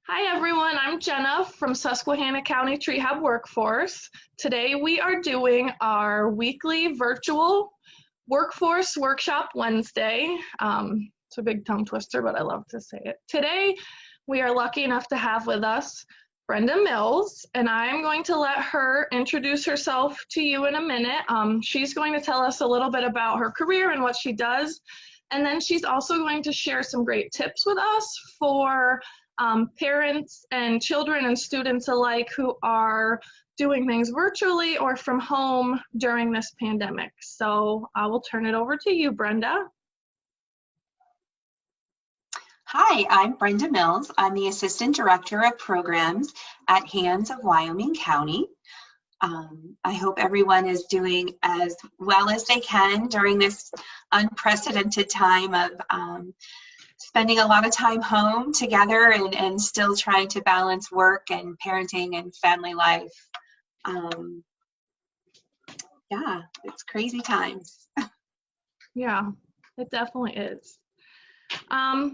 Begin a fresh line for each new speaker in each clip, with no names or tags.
Hi everyone, I'm Jenna from Susquehanna County Tree Hub Workforce. Today we are doing our weekly virtual Workforce Workshop Wednesday. It's a big tongue twister, but I love to say it. Today we are lucky enough to have with us Brenda Mills, and I'm going to let her introduce herself to you in a minute. She's going to tell us a little bit about her career and what she does, and then she's also going to share some great tips with us for parents and children and students alike who are doing things virtually or from home during this pandemic. So I will turn it over to you, Brenda.
Hi, I'm Brenda Mills. I'm the Assistant Director of Programs at HANDS of Wyoming County. I hope everyone is doing as well as they can during this unprecedented time of spending a lot of time home together and still trying to balance work and parenting and family life. Yeah, it's crazy times.
Yeah, it definitely is.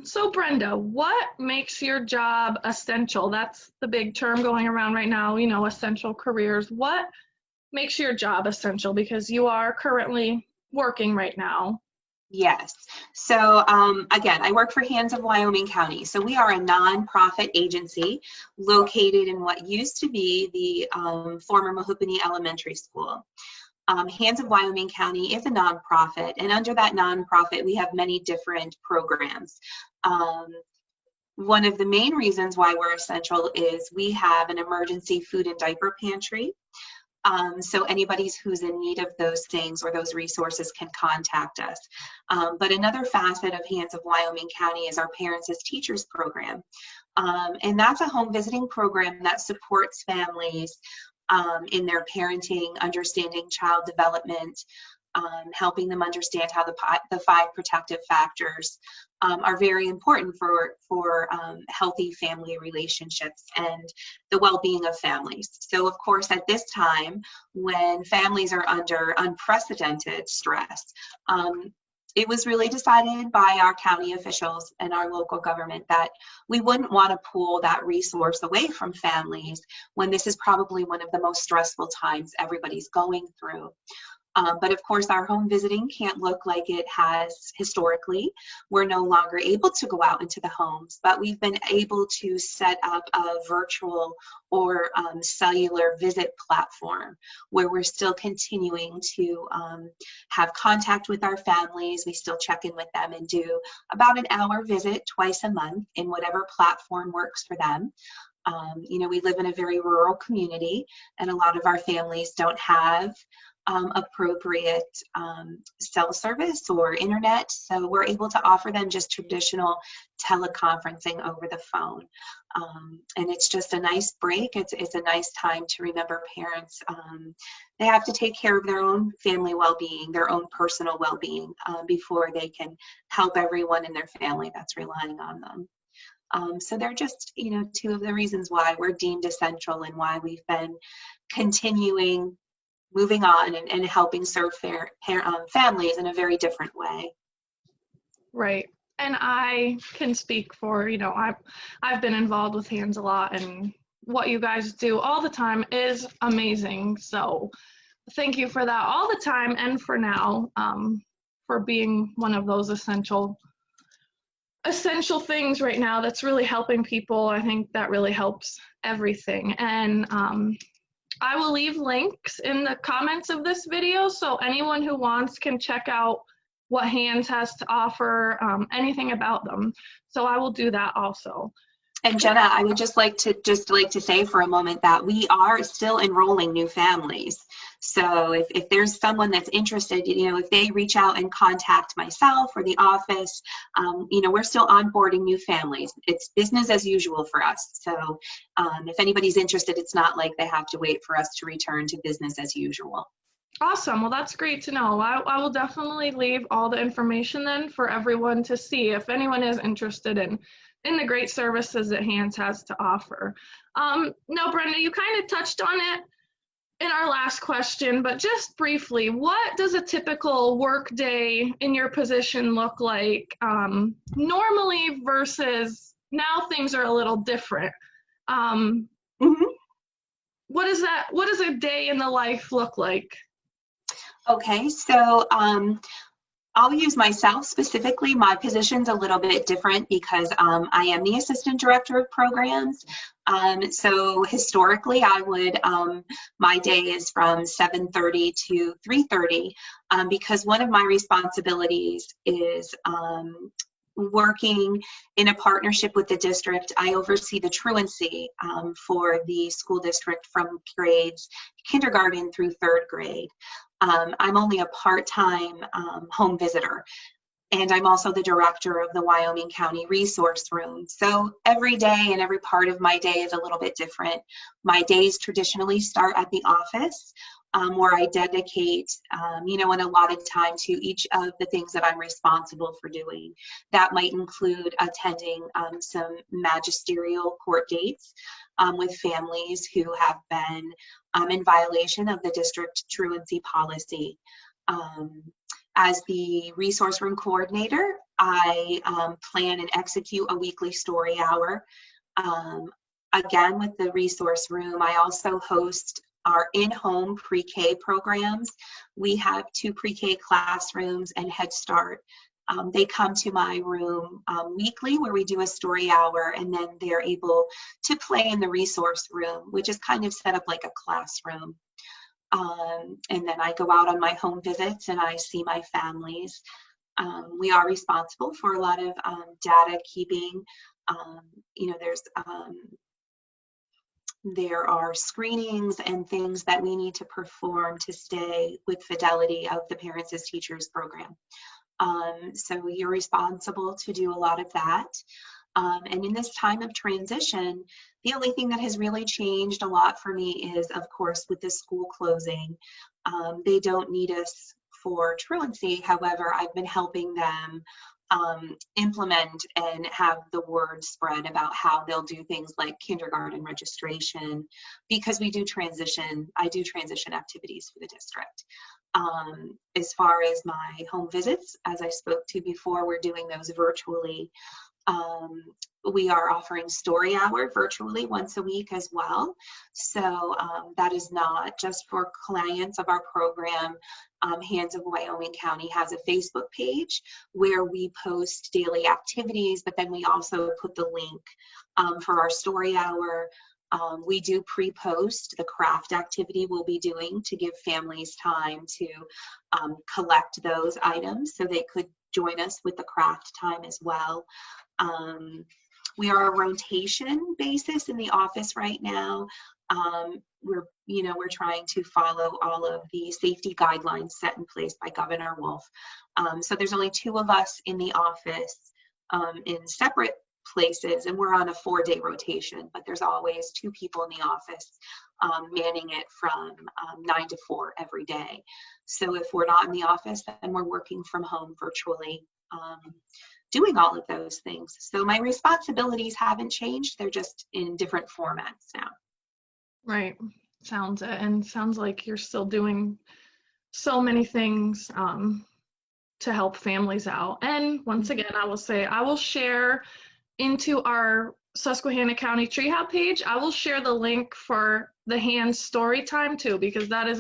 So Brenda, what makes your job essential? That's the big term going around right now, you know, essential careers. What makes your job essential? Because you are currently working right now.
Yes. So again, I work for HANDS of Wyoming County. So we are a nonprofit agency located in what used to be the former Mahoopany Elementary School. HANDS of Wyoming County is a nonprofit, and under that nonprofit, we have many different programs. One of the main reasons why we're essential is we have an emergency food and diaper pantry. So anybody who's in need of those things or those resources can contact us. But another facet of HANDS of Wyoming County is our Parents as Teachers program. And that's a home visiting program that supports families in their parenting, understanding child development, helping them understand how the 5 protective factors are very important for healthy family relationships and the well-being of families. So of course, at this time, when families are under unprecedented stress, it was really decided by our county officials and our local government that we wouldn't want to pull that resource away from families when this is probably one of the most stressful times everybody's going through. But of course, our home visiting can't look like it has historically. We're no longer able to go out into the homes, but we've been able to set up a virtual or cellular visit platform where we're still continuing to have contact with our families. We still check in with them and do about an hour visit twice a month in whatever platform works for them. You know, we live in a very rural community, and a lot of our families don't have appropriate cell service or internet, so we're able to offer them just traditional teleconferencing over the phone. And it's just a nice break. It's a nice time to remember parents. They have to take care of their own family well-being, their own personal well-being before they can help everyone in their family that's relying on them. So they're just, you know, 2 of the reasons why we're deemed essential and why we've been continuing moving on and helping serve families in a very different way.
Right. And I can speak for, you know, I've been involved with HANDS a lot, and what you guys do all the time is amazing. So thank you for that all the time and for now, for being one of those essential things right now that's really helping people. I think that really helps everything. And I will leave links in the comments of this video, so anyone who wants can check out what HANDS has to offer, anything about them. So I will do that also.
And Jenna, I would just like to say for a moment that we are still enrolling new families. So if there's someone that's interested, you know, if they reach out and contact myself or the office, you know, we're still onboarding new families. It's business as usual for us. So if anybody's interested, it's not like they have to wait for us to return to business as usual.
Awesome. Well, that's great to know. I will definitely leave all the information then for everyone to see if anyone is interested in the great services that HANDS has to offer. Now, Brenda, you kind of touched on it in our last question, but just briefly, what does a typical work day in your position look like normally versus now things are a little different.
Mhm.
What does a day in the life look like?
Okay, so I'll use myself specifically. My position's a little bit different because I am the assistant director of programs. So historically, I would, my day is from 7:30 to 3:30 because one of my responsibilities is working in a partnership with the district. I oversee the truancy for the school district from grades kindergarten through third grade. I'm only a part-time home visitor, and I'm also the director of the Wyoming County Resource Room. So every day and every part of my day is a little bit different. My days traditionally start at the office, where I dedicate, and a lot of time to each of the things that I'm responsible for doing. That might include attending some magisterial court dates with families who have been in violation of the district truancy policy. As the resource room coordinator, I plan and execute a weekly story hour. Again, with the resource room, I also host our in-home pre-K programs. We have 2 pre-K classrooms and Head Start. They come to my room weekly where we do a story hour, and then they're able to play in the resource room, which is kind of set up like a classroom. And then I go out on my home visits and I see my families. We are responsible for a lot of data keeping. There are screenings and things that we need to perform to stay with fidelity of the Parents as Teachers program. So you're responsible to do a lot of that. And in this time of transition, the only thing that has really changed a lot for me is, of course, with the school closing. They don't need us for truancy. However, I've been helping them implement and have the word spread about how they'll do things like kindergarten registration, because I do transition activities for the district. As far as my home visits, as I spoke to before, we're doing those virtually. We are offering story hour virtually once a week as well. So that is not just for clients of our program. Hands of Wyoming County has a Facebook page where we post daily activities, but then we also put the link for our story hour. We do pre-post the craft activity we'll be doing to give families time to collect those items so they could join us with the craft time as well. We are a rotation basis in the office right now. We're trying to follow all of the safety guidelines set in place by Governor Wolf. So there's only 2 of us in the office in separate places, and we're on a 4-day rotation, but there's always 2 people in the office manning it from 9 to 4 every day. So if we're not in the office, then we're working from home virtually, doing all of those things. So my responsibilities haven't changed. They're just in different formats now.
Right. Sounds it. And sounds like you're still doing so many things to help families out. And once again, I will say, I will share into our Susquehanna County Tree Hub page, I will share the link for the HANDS story time too, because that's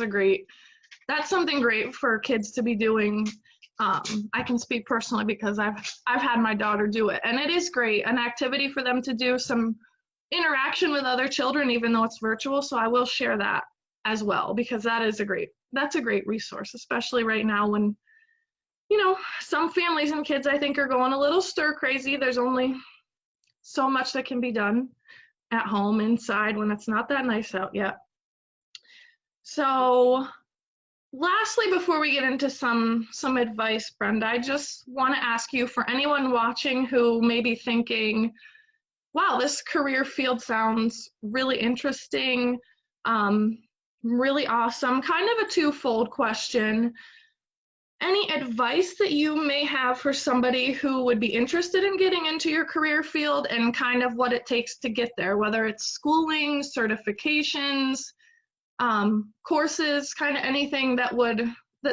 something great for kids to be doing. I can speak personally because I've had my daughter do it, and it is great, an activity for them to do some interaction with other children, even though it's virtual. So I will share that as well, because that's a great resource, especially right now when, some families and kids, I think, are going a little stir crazy. There's only so much that can be done at home, inside, when it's not that nice out yet. So lastly, before we get into some advice, Brenda, I just want to ask you, for anyone watching who may be thinking, wow, this career field sounds really interesting, really awesome, kind of a twofold question. Any advice that you may have for somebody who would be interested in getting into your career field, and kind of what it takes to get there, whether it's schooling, certifications, courses, kind of anything that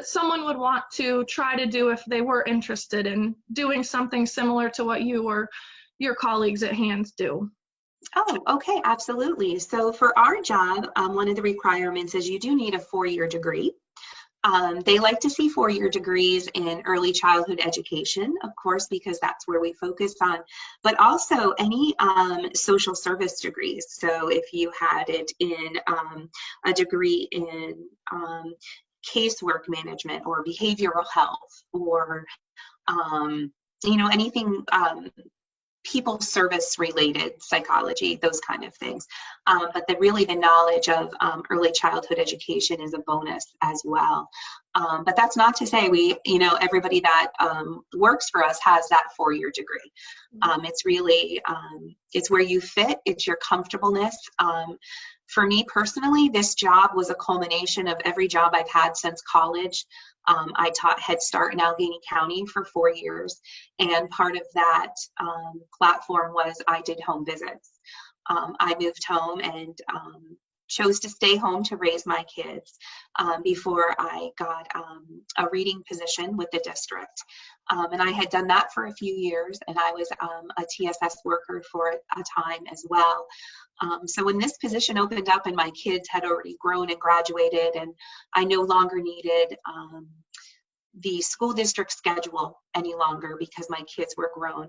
someone would want to try to do if they were interested in doing something similar to what you were your colleagues at HANDS do?
Oh, okay, absolutely. So for our job, one of the requirements is you do need a 4-year degree. They like to see 4-year degrees in early childhood education, of course, because that's where we focus on, but also any social service degrees. So if you had it in a degree in casework management or behavioral health or, anything people service related psychology, those kind of things. But really the knowledge of early childhood education is a bonus as well. But that's not to say everybody that works for us has that 4-year degree. It's really, it's where you fit, it's your comfortableness. For me personally, this job was a culmination of every job I've had since college. I taught Head Start in Allegheny County for 4 years, and part of that platform was I did home visits. I moved home and chose to stay home to raise my kids before I got a reading position with the district. And I had done that for a few years, and I was a TSS worker for a time as well. So when this position opened up and my kids had already grown and graduated, and I no longer needed the school district schedule any longer because my kids were grown,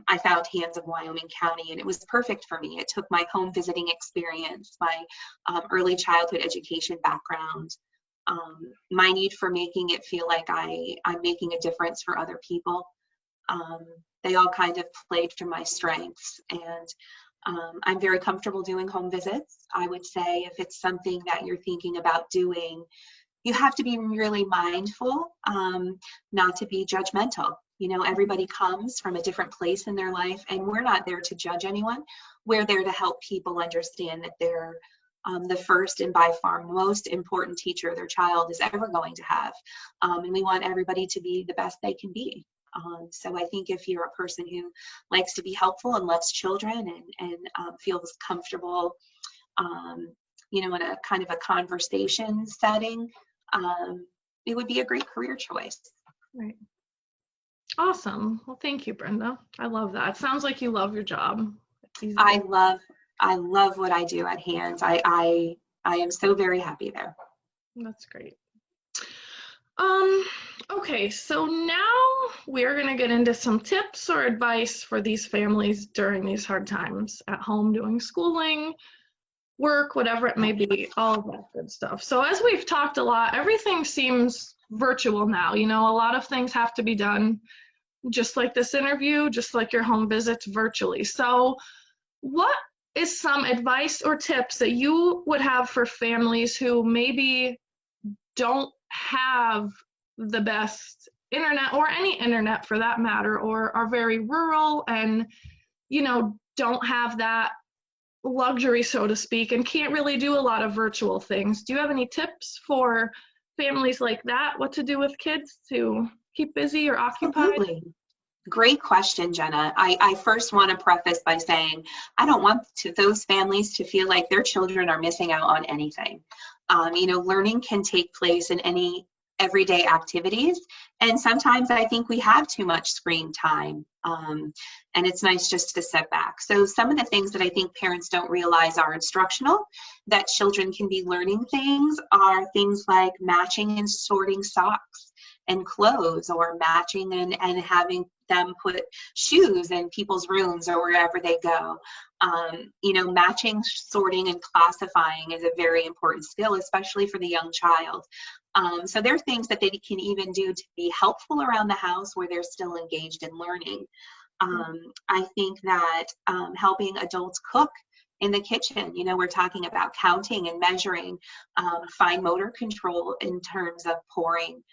I found HANDS of Wyoming County, and it was perfect for me. It took my home visiting experience, my early childhood education background, my need for making it feel like I'm making a difference for other people. They all kind of played to my strengths, and I'm very comfortable doing home visits. I would say if it's something that you're thinking about doing, you have to be really mindful not to be judgmental. Everybody comes from a different place in their life, and we're not there to judge anyone. We're there to help people understand that they're the first and by far most important teacher their child is ever going to have. And we want everybody to be the best they can be. So I think if you're a person who likes to be helpful and loves children and feels comfortable, in a kind of a conversation setting, it would be a great career choice.
Right. Awesome. Well, thank you, Brenda. I love that. It sounds like you love your job.
I love what I do at HANDS. I am so very happy there.
That's great. Okay, so now we're going to get into some tips or advice for these families during these hard times at home, doing schooling, work, whatever it may be, all of that good stuff. So as we've talked a lot, everything seems virtual now. A lot of things have to be done just like this interview, just like your home visits virtually. So what is some advice or tips that you would have for families who maybe don't have the best internet, or any internet for that matter, or are very rural and, don't have that luxury, so to speak, and can't really do a lot of virtual things? Do you have any tips for families like that, what to do with kids to keep busy or occupied?
Absolutely. Great question, Jenna. I first want to preface by saying I don't want those families to feel like their children are missing out on anything. Learning can take place in any everyday activities, and sometimes I think we have too much screen time, and it's nice just to step back. So some of the things that I think parents don't realize are instructional, that children can be learning things, are things like matching and sorting socks and clothes, or matching and having them put shoes in people's rooms or wherever they go. Matching, sorting, and classifying is a very important skill, especially for the young child. So there are things that they can even do to be helpful around the house where they're still engaged in learning. I think that helping adults cook in the kitchen, we're talking about counting and measuring, fine motor control in terms of pouring.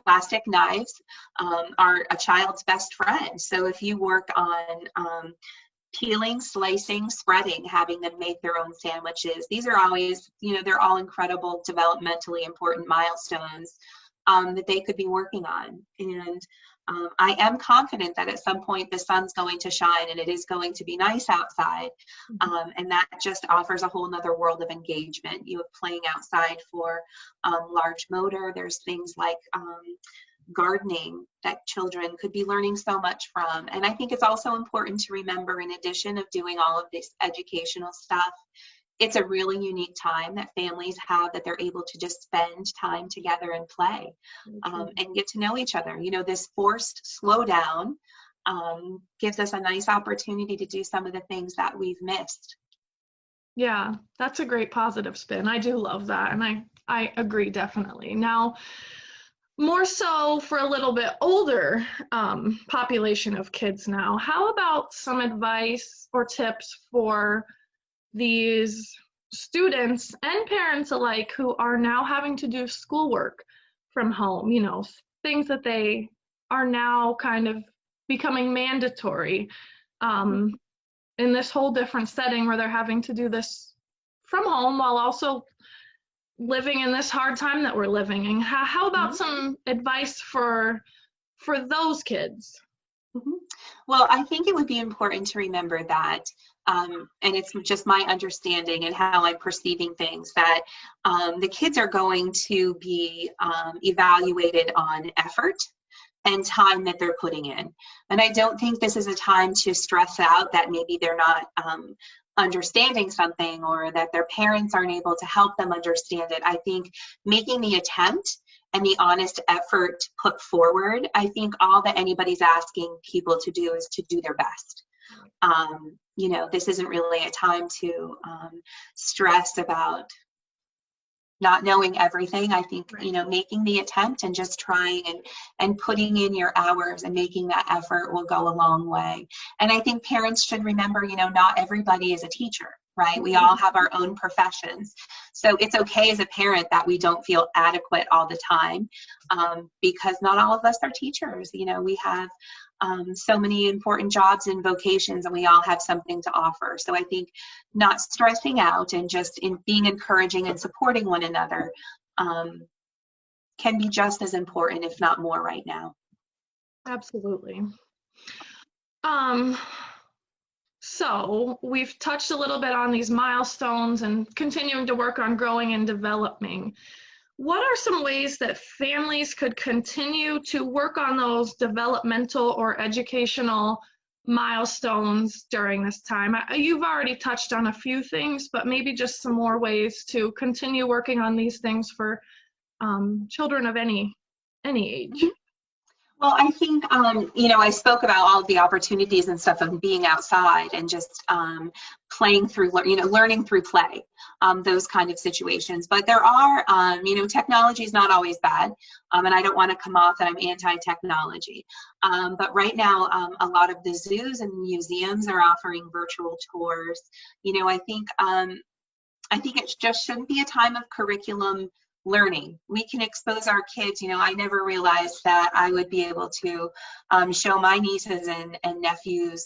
Plastic knives are a child's best friend. So if you work on peeling, slicing, spreading, having them make their own sandwiches, these are always, they're all incredible developmentally important milestones that they could be working on. And I am confident that at some point the sun's going to shine and it is going to be nice outside. And that just offers a whole nother world of engagement. You have playing outside for large motor. There's things like gardening that children could be learning so much from. And I think it's also important to remember, in addition of doing all of this educational stuff, it's a really unique time that families have, that they're able to just spend time together and play, and get to know each other. You know, this forced slowdown gives us a nice opportunity to do some of the things that we've missed.
Yeah, that's a great positive spin. I do love that. And I agree, definitely. Now, more so for a little bit older population of kids now, how about some advice or tips for these students and parents alike who are now having to do schoolwork from home, you know, things that they are now kind of becoming mandatory in this whole different setting where they're having to do this from home while also living in this hard time that we're living in. How about some advice for those kids?
Well, I think it would be important to remember that, and it's just my understanding and how I'm perceiving things, that the kids are going to be evaluated on effort and time that they're putting in. And I don't think this is a time to stress out that maybe they're not understanding something, or that their parents aren't able to help them understand it. I think making the attempt and the honest effort put forward, I think all that anybody's asking people to do is to do their best. You know, this isn't really a time to stress about not knowing everything. I think, you know, making the attempt and just trying and putting in your hours and making that effort will go a long way. And I think parents should remember, you know, not everybody is a teacher, right? We all have our own professions. So it's okay as a parent that we don't feel adequate all the time, because not all of us are teachers. You know, we have so many important jobs and vocations, and we all have something to offer. So I think not stressing out and just being encouraging and supporting one another can be just as important, if not more, right now.
Absolutely. So we've touched a little bit on these milestones and continuing to work on growing and developing. What are some ways that families could continue to work on those developmental or educational milestones during this time? You've already touched on a few things, but maybe just some more ways to continue working on these things for children of any age.
Well, I think, you know, I spoke about all of the opportunities and stuff of being outside and just playing through, you know, learning through play, those kind of situations. But there are, you know, technology is not always bad. And I don't want to come off that I'm anti-technology. But right now, a lot of the zoos and museums are offering virtual tours. You know, I think it just shouldn't be a time of curriculum learning. We can expose our kids. You know, I never realized that I would be able to show my nieces and nephews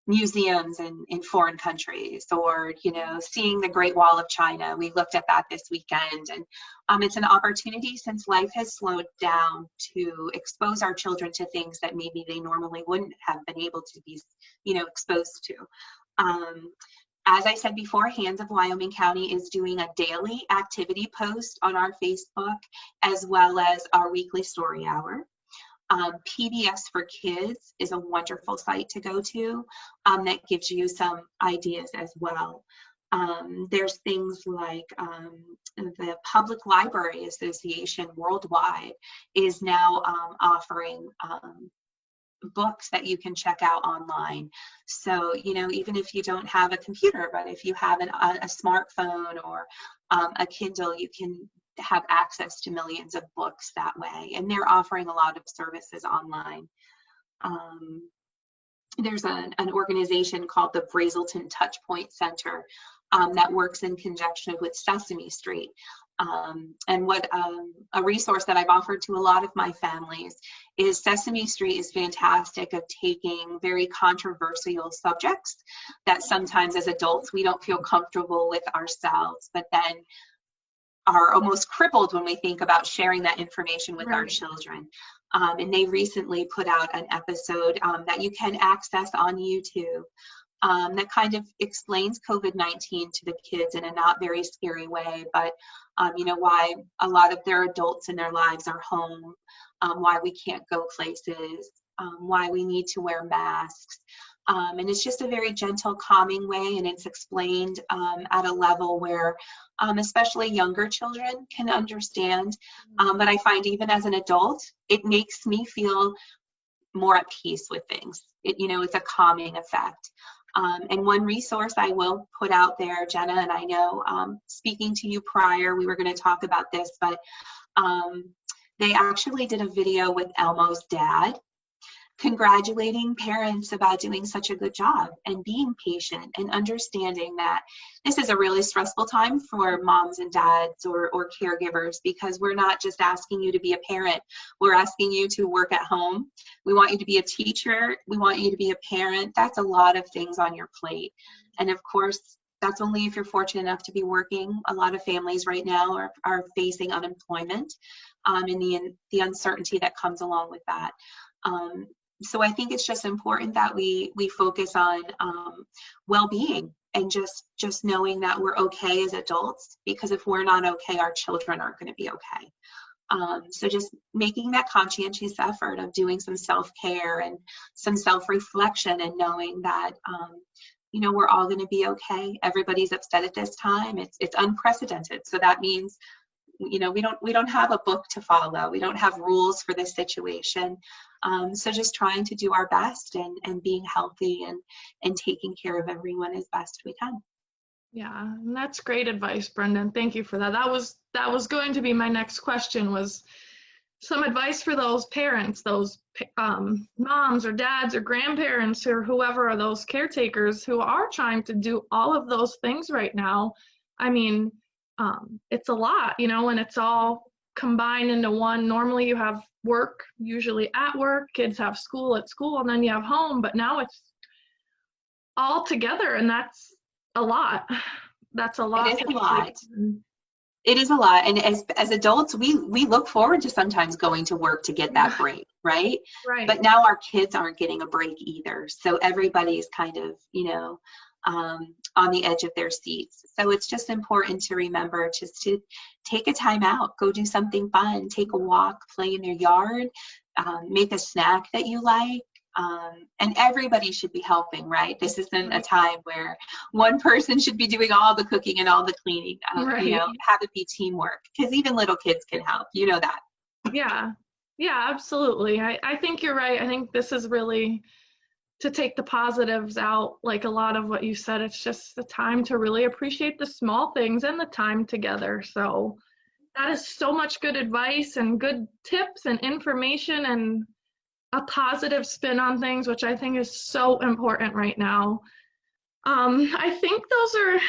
museums in foreign countries, or, you know, seeing the Great Wall of China. We looked at that this weekend, and it's an opportunity, since life has slowed down, to expose our children to things that maybe they normally wouldn't have been able to be, you know, exposed to. As I said before, Hands of Wyoming County is doing a daily activity post on our Facebook, as well as our weekly story hour. PBS for Kids is a wonderful site to go to that gives you some ideas as well. There's things like the Public Library Association worldwide is now offering books that you can check out online. So, you know, even if you don't have a computer, but if you have a smartphone or a Kindle, you can have access to millions of books that way. And they're offering a lot of services online. There's an organization called the Brazelton Touchpoint Center that works in conjunction with Sesame Street. And what a resource that I've offered to a lot of my families is Sesame Street is fantastic at taking very controversial subjects that sometimes as adults we don't feel comfortable with ourselves, but then are almost crippled when we think about sharing that information with our children. And they recently put out an episode that you can access on YouTube that kind of explains COVID-19 to the kids in a not very scary way, but you know, why a lot of their adults in their lives are home, why we can't go places, why we need to wear masks. And it's just a very gentle, calming way, and it's explained at a level where especially younger children can understand. But I find even as an adult, it makes me feel more at peace with things. It's a calming effect. And one resource I will put out there, Jenna, and I know speaking to you prior, we were going to talk about this, but they actually did a video with Elmo's dad, congratulating parents about doing such a good job and being patient and understanding that this is a really stressful time for moms and dads or caregivers, because we're not just asking you to be a parent, we're asking you to work at home. We want you to be a teacher. We want you to be a parent. That's a lot of things on your plate. And of course, that's only if you're fortunate enough to be working. A lot of families right now are facing unemployment and the uncertainty that comes along with that. So I think it's just important that we focus on well-being and just knowing that we're okay as adults, because if we're not okay, our children aren't going to be okay. So just making that conscientious effort of doing some self-care and some self-reflection and knowing that, we're all going to be okay. Everybody's upset at this time. It's unprecedented. So that means, we don't have a book to follow. We don't have rules for this situation. So just trying to do our best and being healthy and taking care of everyone as best we can.
Yeah, and that's great advice, Brenda. Thank you for that. That was going to be my next question, was some advice for those parents, those moms or dads or grandparents or whoever are those caretakers who are trying to do all of those things right now. I mean, it's a lot, when it's all combined into one. Normally you have work, usually at work, kids have school at school, and then you have home, but now it's all together, and that's a lot. That's a lot.
It is a lot. It is a lot. And as adults, we look forward to sometimes going to work to get that break, right?
Right.
But now our kids aren't getting a break either. So everybody's kind of, on the edge of their seats. So it's just important to remember just to take a time out, go do something fun, take a walk, play in your yard, make a snack that you like. And everybody should be helping, right? This isn't a time where one person should be doing all the cooking and all the cleaning. Have it be teamwork, because even little kids can help. You know that.
Yeah, absolutely. I think you're right. I think this is really to take the positives out, like a lot of what you said. It's just the time to really appreciate the small things and the time together. So that is so much good advice and good tips and information and a positive spin on things, which I think is so important right now. I think those are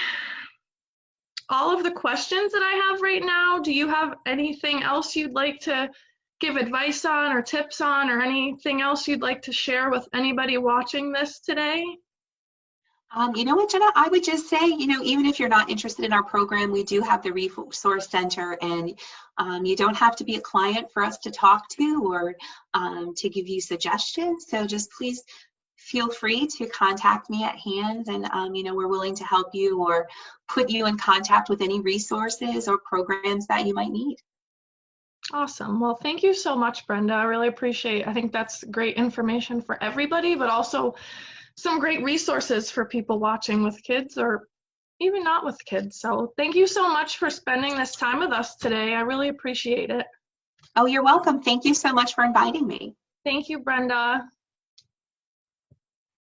all of the questions that I have right now. Do you have anything else you'd like to give advice on or tips on, or anything else you'd like to share with anybody watching this today?
You know what, Jenna, I would just say, even if you're not interested in our program, we do have the Resource Center, and you don't have to be a client for us to talk to or to give you suggestions. So just please feel free to contact me at HANDS, and we're willing to help you or put you in contact with any resources or programs that you might need.
Awesome. Well, thank you so much, Brenda. I really appreciate it. I think that's great information for everybody, but also some great resources for people watching with kids or even not with kids. So thank you so much for spending this time with us today. I really appreciate it.
Oh, you're welcome. Thank you so much for inviting me.
Thank you, Brenda.